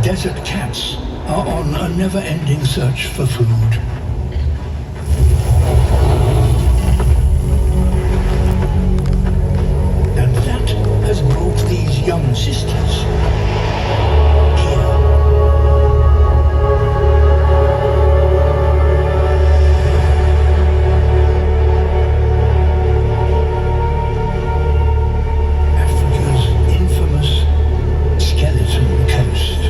Desert cats are on a never-ending search for food. And that has brought these young sisters here. Africa's infamous Skeleton Coast.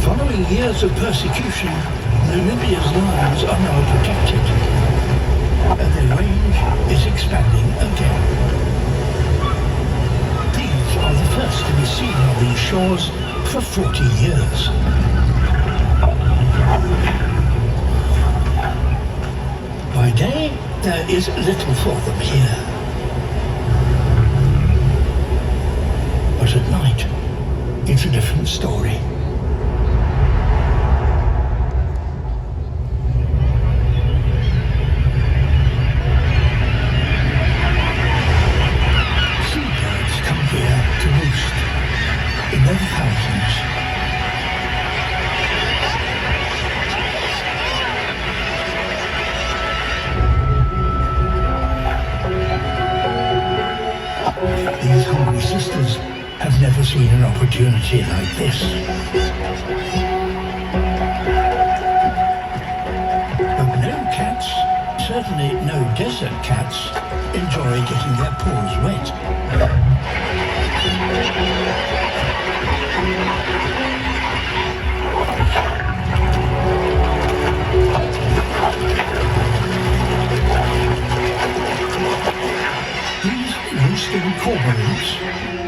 Following years of persecution, Namibia's lions are now protected, and their range is expanding again. These are the first to be seen on these shores for 40 years. By day, there is little for them here. But at night, it's a different story. In their thousands. These hungry sisters have never seen an opportunity like this. But no cats, certainly no desert cats, enjoy getting their paws wet. These roosting cormorants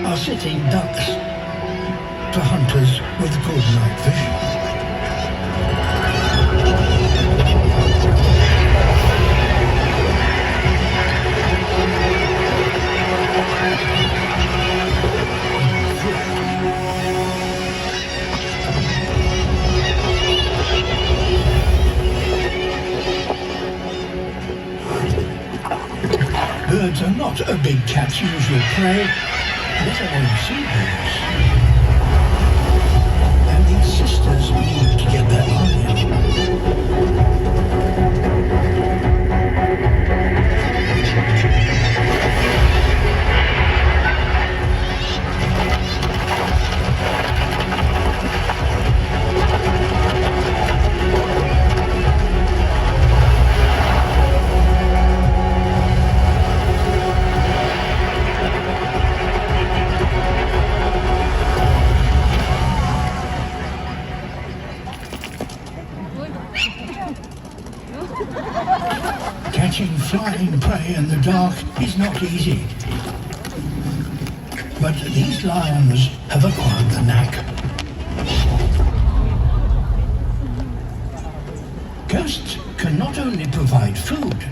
are sitting ducks to hunters with good night vision. Birds are not a big cat's usual prey, let alone seabirds. And these sisters need to get their eye. Catching flying prey in the dark is not easy. But these lions have acquired the knack. Ghosts can not only provide food,